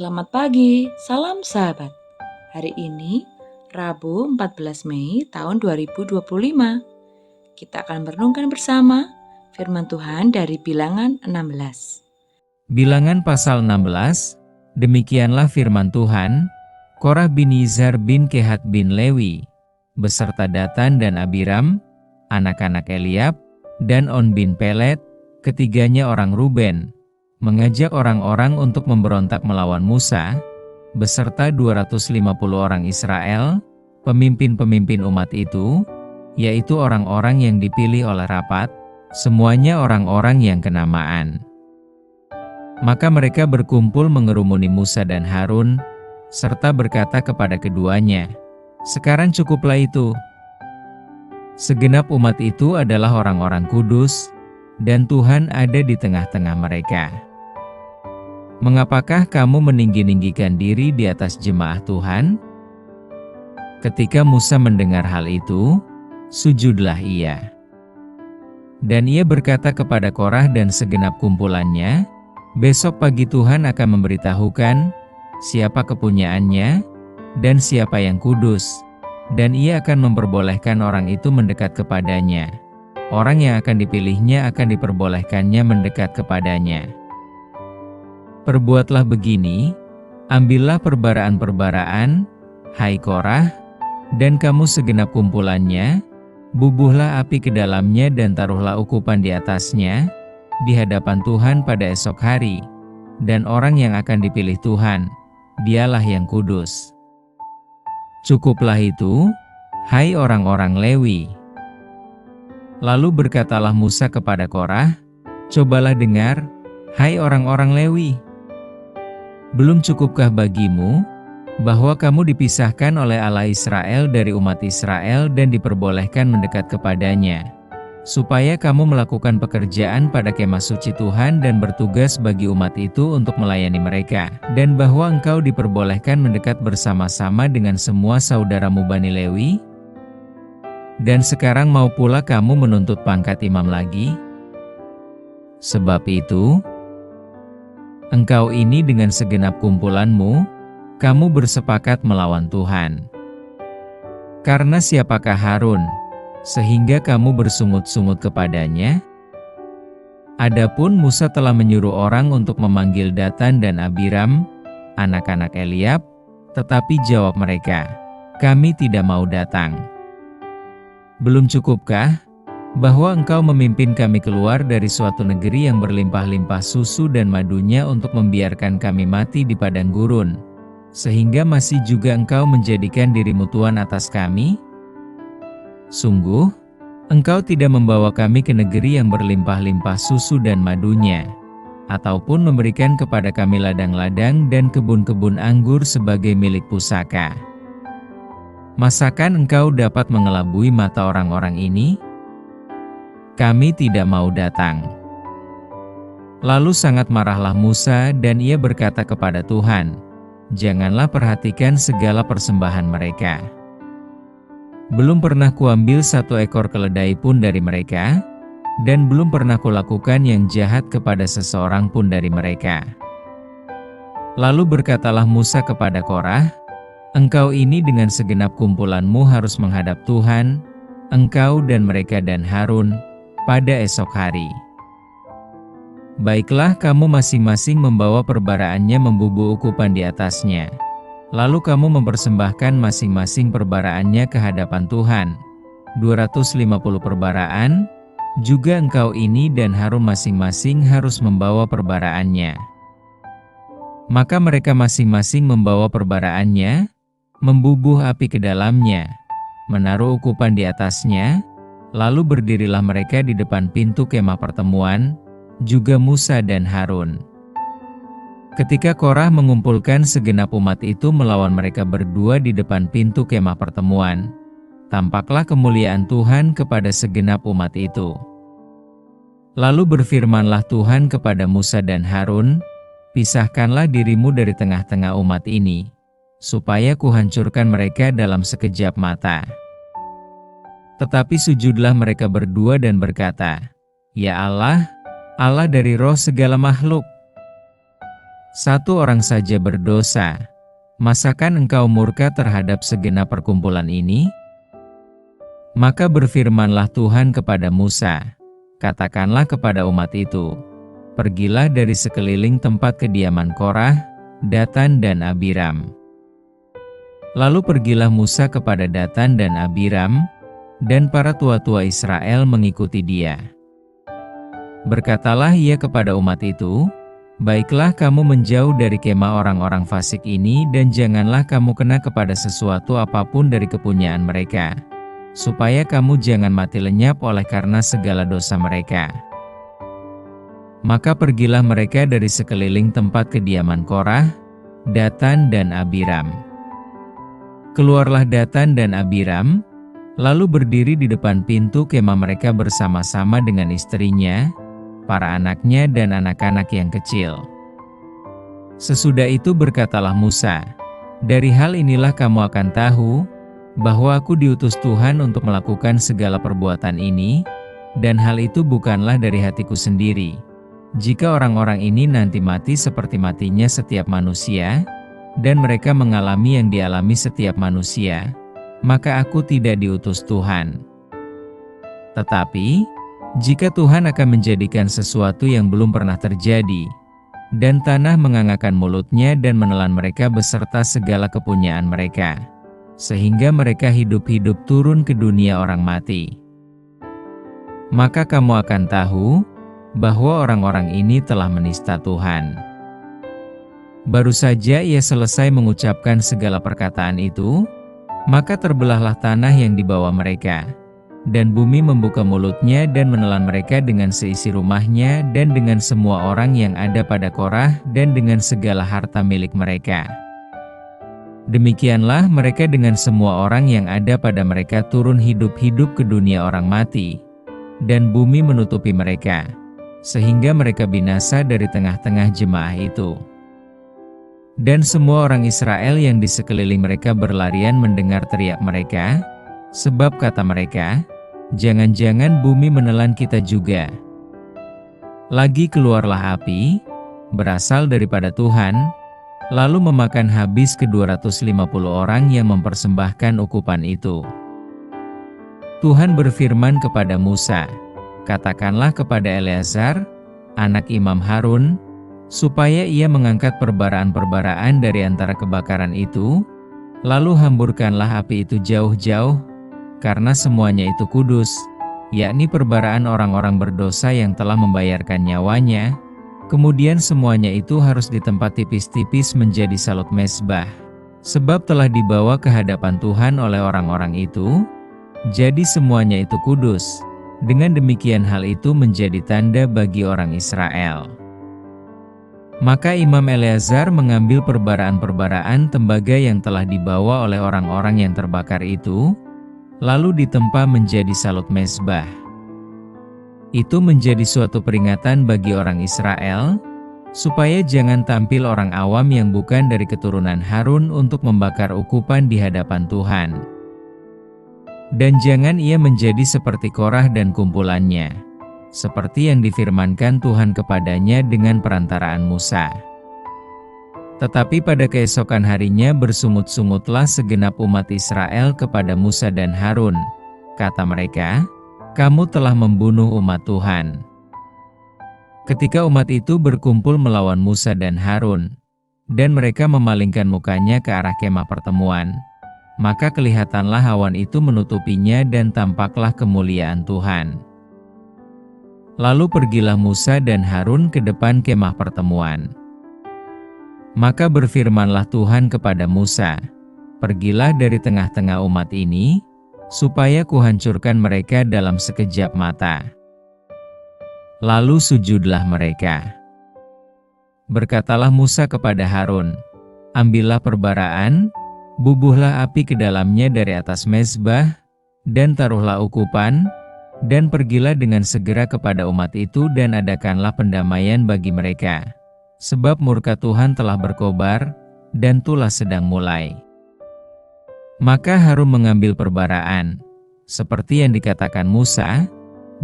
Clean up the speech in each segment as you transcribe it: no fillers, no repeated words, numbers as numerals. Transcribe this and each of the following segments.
Selamat pagi, salam sahabat. Hari ini, Rabu 14 Mei tahun 2025. Kita akan merenungkan bersama firman Tuhan dari Bilangan 16. Bilangan pasal 16, demikianlah firman Tuhan, Korah bin Yizhar bin Kehat bin Lewi, beserta Datan dan Abiram, anak-anak Eliab, dan On bin Pelet, ketiganya orang Ruben, mengajak orang-orang untuk memberontak melawan Musa, beserta 250 orang Israel, pemimpin-pemimpin umat itu, yaitu orang-orang yang dipilih oleh rapat, semuanya orang-orang yang kenamaan. Maka mereka berkumpul mengerumuni Musa dan Harun, serta berkata kepada keduanya, "Sekarang cukuplah itu. Segenap umat itu adalah orang-orang kudus, dan Tuhan ada di tengah-tengah mereka. Mengapakah kamu meninggi-ninggikan diri di atas jemaah Tuhan?" Ketika Musa mendengar hal itu, sujudlah ia. Dan ia berkata kepada Korah dan segenap kumpulannya, "Besok pagi Tuhan akan memberitahukan siapa kepunyaannya dan siapa yang kudus, dan ia akan memperbolehkan orang itu mendekat kepadanya. Orang yang akan dipilihnya akan diperbolehkannya mendekat kepadanya. Perbuatlah begini, ambillah perbaraan-perbaraan, hai Korah, dan kamu segenap kumpulannya, bubuhlah api ke dalamnya dan taruhlah ukupan di atasnya, di hadapan Tuhan pada esok hari, dan orang yang akan dipilih Tuhan, dialah yang kudus. Cukuplah itu, hai orang-orang Lewi." Lalu berkatalah Musa kepada Korah, "Cobalah dengar, hai orang-orang Lewi. Belum cukupkah bagimu, bahwa kamu dipisahkan oleh Allah Israel dari umat Israel dan diperbolehkan mendekat kepadanya, supaya kamu melakukan pekerjaan pada kemah suci Tuhan dan bertugas bagi umat itu untuk melayani mereka, dan bahwa engkau diperbolehkan mendekat bersama-sama dengan semua saudaramu Bani Lewi? Dan sekarang mau pula kamu menuntut pangkat imam lagi? Sebab itu, engkau ini dengan segenap kumpulanmu, kamu bersepakat melawan Tuhan. Karena siapakah Harun, sehingga kamu bersungut-sungut kepadanya? Adapun Musa telah menyuruh orang untuk memanggil Datan dan Abiram, anak-anak Eliab, tetapi jawab mereka, kami tidak mau datang. Belum cukupkah, bahwa engkau memimpin kami keluar dari suatu negeri yang berlimpah-limpah susu dan madunya untuk membiarkan kami mati di padang gurun, sehingga masih juga engkau menjadikan dirimu Tuhan atas kami? Sungguh, engkau tidak membawa kami ke negeri yang berlimpah-limpah susu dan madunya, ataupun memberikan kepada kami ladang-ladang dan kebun-kebun anggur sebagai milik pusaka. Masakan engkau dapat mengelabui mata orang-orang ini? Kami tidak mau datang." Lalu sangat marahlah Musa dan ia berkata kepada Tuhan, "Janganlah perhatikan segala persembahan mereka. Belum pernah kuambil satu ekor keledai pun dari mereka, dan belum pernah kulakukan yang jahat kepada seseorang pun dari mereka." Lalu berkatalah Musa kepada Korah, "Engkau ini dengan segenap kumpulanmu harus menghadap Tuhan, engkau dan mereka dan Harun, pada esok hari. Baiklah kamu masing-masing membawa perbaraannya membubuh ukupan di atasnya. Lalu kamu mempersembahkan masing-masing perbaraannya ke hadapan Tuhan, 250 perbaraan, juga engkau ini dan Harun masing-masing harus membawa perbaraannya." Maka mereka masing-masing membawa perbaraannya, membubuh api ke dalamnya, menaruh ukupan di atasnya, lalu berdirilah mereka di depan pintu kemah pertemuan, juga Musa dan Harun. Ketika Korah mengumpulkan segenap umat itu melawan mereka berdua di depan pintu kemah pertemuan, tampaklah kemuliaan Tuhan kepada segenap umat itu. Lalu berfirmanlah Tuhan kepada Musa dan Harun, "Pisahkanlah dirimu dari tengah-tengah umat ini, supaya kuhancurkan mereka dalam sekejap mata." Tetapi sujudlah mereka berdua dan berkata, "Ya Allah, Allah dari roh segala makhluk, Satu orang saja berdosa. Masakan engkau murka terhadap segenap perkumpulan ini? Maka berfirmanlah Tuhan kepada Musa, katakanlah kepada umat itu, pergilah dari sekeliling tempat kediaman Korah, Datan dan Abiram. Lalu pergilah Musa kepada Datan dan Abiram, dan para tua-tua Israel mengikuti dia. Berkatalah ia kepada umat itu, baiklah kamu menjauh dari kemah orang-orang fasik ini dan janganlah kamu kena kepada sesuatu apapun dari kepunyaan mereka, supaya kamu jangan mati lenyap oleh karena segala dosa mereka. Maka pergilah mereka dari sekeliling tempat kediaman Korah, Datan dan Abiram. Keluarlah Datan dan Abiram, lalu berdiri di depan pintu kemah mereka bersama-sama dengan istrinya, para anaknya dan anak-anak yang kecil. Sesudah itu berkatalah Musa, dari hal inilah kamu akan tahu, bahwa aku diutus Tuhan untuk melakukan segala perbuatan ini, dan hal itu bukanlah dari hatiku sendiri. Jika orang-orang ini nanti mati seperti matinya setiap manusia, dan mereka mengalami yang dialami setiap manusia, maka aku tidak diutus Tuhan. Tetapi, jika Tuhan akan menjadikan sesuatu yang belum pernah terjadi, dan tanah mengangakkan mulutnya dan menelan mereka beserta segala kepunyaan mereka, sehingga mereka hidup-hidup turun ke dunia orang mati, maka kamu akan tahu bahwa orang-orang ini telah menista Tuhan. Baru saja ia selesai mengucapkan segala perkataan itu, maka terbelahlah tanah yang di bawah mereka, dan bumi membuka mulutnya dan menelan mereka dengan seisi rumahnya dan dengan semua orang yang ada pada Korah dan dengan segala harta milik mereka. Demikianlah mereka dengan semua orang yang ada pada mereka turun hidup-hidup ke dunia orang mati, dan bumi menutupi mereka, sehingga mereka binasa dari tengah-tengah jemaah itu. Dan semua orang Israel yang di sekeliling mereka berlarian mendengar teriak mereka, sebab kata mereka, jangan-jangan bumi menelan kita juga. Lagi keluarlah api, berasal daripada Tuhan, lalu memakan habis ke-250 orang yang mempersembahkan ukupan itu. Tuhan berfirman kepada Musa, katakanlah kepada Eleazar, anak Imam Harun, supaya ia mengangkat perbaraan-perbaraan dari antara kebakaran itu, lalu hamburkanlah api itu jauh-jauh, karena semuanya itu kudus, yakni perbaraan orang-orang berdosa yang telah membayarkan nyawanya. Kemudian semuanya itu harus ditempat tipis-tipis menjadi salut mezbah, sebab telah dibawa ke hadapan Tuhan oleh orang-orang itu, jadi semuanya itu kudus. Dengan demikian hal itu menjadi tanda bagi orang Israel. Maka Imam Eleazar mengambil perbaraan-perbaraan tembaga yang telah dibawa oleh orang-orang yang terbakar itu, lalu ditempa menjadi salut mezbah. Itu menjadi suatu peringatan bagi orang Israel, supaya jangan tampil orang awam yang bukan dari keturunan Harun untuk membakar ukupan di hadapan Tuhan. Dan jangan ia menjadi seperti Korah dan kumpulannya, seperti yang difirmankan Tuhan kepadanya dengan perantaraan Musa. Tetapi pada keesokan harinya bersungut-sungutlah segenap umat Israel kepada Musa dan Harun. Kata mereka, kamu telah membunuh umat Tuhan. Ketika umat itu berkumpul melawan Musa dan Harun, dan mereka memalingkan mukanya ke arah kemah pertemuan, maka kelihatanlah awan itu menutupinya dan tampaklah kemuliaan Tuhan. Lalu pergilah Musa dan Harun ke depan kemah pertemuan. Maka berfirmanlah Tuhan kepada Musa, pergilah dari tengah-tengah umat ini, supaya kuhancurkan mereka dalam sekejap mata. Lalu sujudlah mereka. Berkatalah Musa kepada Harun, ambillah perbaraan, bubuhlah api ke dalamnya dari atas mezbah, dan taruhlah ukupan, dan pergilah dengan segera kepada umat itu dan adakanlah pendamaian bagi mereka. Sebab murka Tuhan telah berkobar, dan tulah sedang mulai. Maka Harun mengambil perbaraan, seperti yang dikatakan Musa,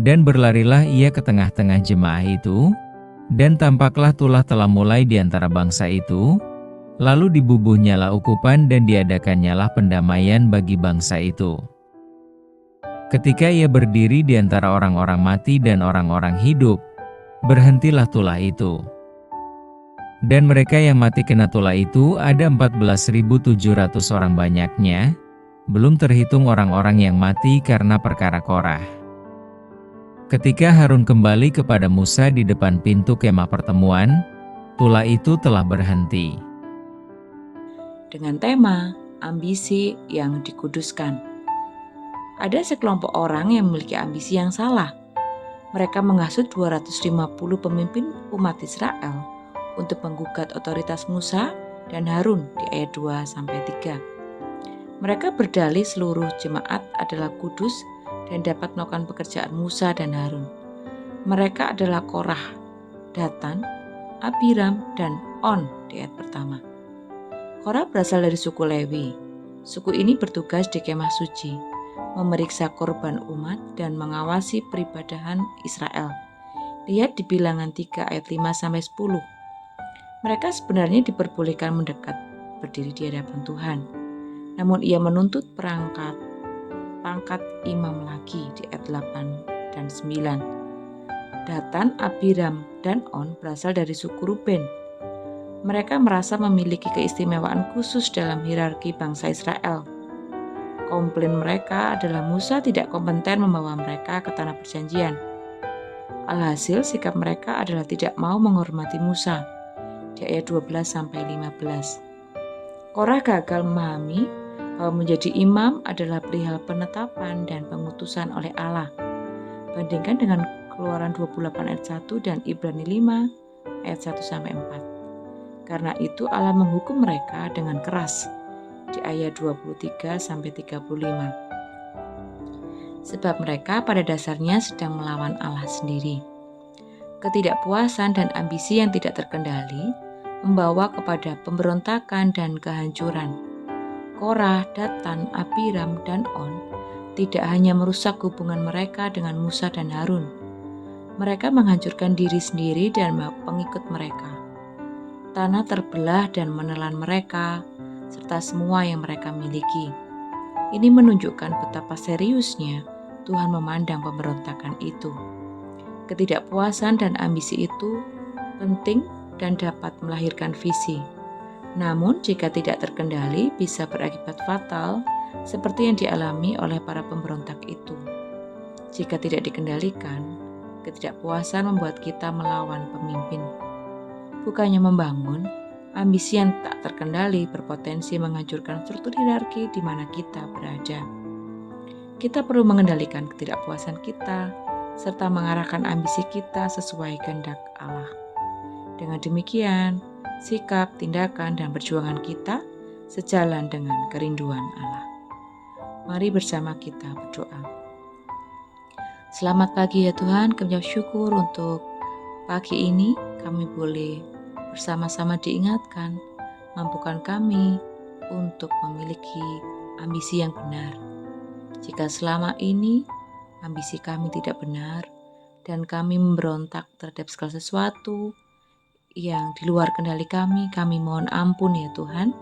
dan berlarilah ia ke tengah-tengah jemaah itu, Dan tampaklah tulah telah mulai di antara bangsa itu, lalu dibubuhnyalah ukupan dan diadakannyalah pendamaian bagi bangsa itu. Ketika ia berdiri di antara orang-orang mati dan orang-orang hidup, berhentilah tulah itu. Dan mereka yang mati kena tulah itu ada 14.700 orang banyaknya, belum terhitung orang-orang yang mati karena perkara Korah. Ketika Harun kembali kepada Musa di depan pintu kemah pertemuan, tulah itu telah berhenti. Dengan tema ambisi yang dikuduskan. Ada sekelompok orang yang memiliki ambisi yang salah. Mereka menghasut 250 pemimpin umat Israel untuk menggugat otoritas Musa dan Harun di ayat 2-3. Mereka berdalih seluruh jemaat adalah kudus dan dapat melakukan pekerjaan Musa dan Harun. Mereka adalah Korah, Datan, Abiram, dan On di ayat pertama. Korah berasal dari suku Lewi. Suku ini bertugas di kemah suci, memeriksa korban umat dan mengawasi peribadahan Israel. Lihat di Bilangan 3 ayat 5-10. Mereka sebenarnya diperbolehkan mendekat, berdiri di hadapan Tuhan. Namun ia menuntut pangkat imam lagi di ayat 8 dan 9. Datan, Abiram, dan On berasal dari suku Ruben. Mereka merasa memiliki keistimewaan khusus dalam hierarki bangsa Israel. Komplain mereka adalah Musa tidak kompeten membawa mereka ke tanah perjanjian. Alhasil sikap mereka adalah tidak mau menghormati Musa di ayat 12-15. Korah gagal memahami bahwa menjadi imam adalah perihal penetapan dan pengutusan oleh Allah. Bandingkan dengan Keluaran 28 ayat 1 dan Ibrani 5 ayat 1-4. Karena itu Allah menghukum mereka dengan keras di ayat 23-35. Sebab mereka pada dasarnya sedang melawan Allah sendiri. Ketidakpuasan dan ambisi yang tidak terkendali membawa kepada pemberontakan dan kehancuran. Korah, Datan, Abiram, dan On tidak hanya merusak hubungan mereka dengan Musa dan Harun. Mereka menghancurkan diri sendiri dan pengikut mereka. Tanah terbelah dan menelan mereka, serta semua yang mereka miliki. Ini menunjukkan betapa seriusnya Tuhan memandang pemberontakan itu. Ketidakpuasan dan ambisi itu penting dan dapat melahirkan visi. Namun jika tidak terkendali bisa berakibat fatal seperti yang dialami oleh para pemberontak itu. Jika tidak dikendalikan, ketidakpuasan membuat kita melawan pemimpin. Bukannya membangun, ambisi yang tak terkendali berpotensi menghancurkan struktur hierarki di mana kita berada. Kita perlu mengendalikan ketidakpuasan kita serta mengarahkan ambisi kita sesuai kehendak Allah. Dengan demikian, sikap, tindakan, dan perjuangan kita sejalan dengan kerinduan Allah. Mari bersama kita berdoa. Selamat pagi ya Tuhan, kami ucap syukur untuk pagi ini kami boleh bersama-sama diingatkan, mampukan kami untuk memiliki ambisi yang benar. Jika selama ini ambisi kami tidak benar dan kami memberontak terhadap segala sesuatu yang di luar kendali kami mohon ampun ya Tuhan.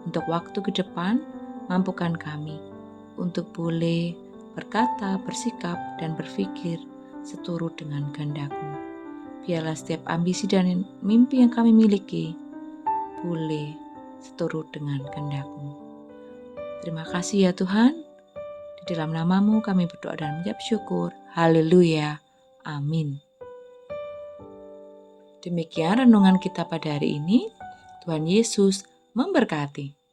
Untuk waktu ke depan, mampukan kami untuk boleh berkata, bersikap, dan berpikir seturut dengan kehendak-Mu. Biarlah setiap ambisi dan mimpi yang kami miliki boleh seturut dengan kehendak-Mu. Terima kasih ya Tuhan. Di dalam nama-Mu kami berdoa dan mengucap syukur. Haleluya. Amin. Demikian renungan kita pada hari ini. Tuhan Yesus memberkati.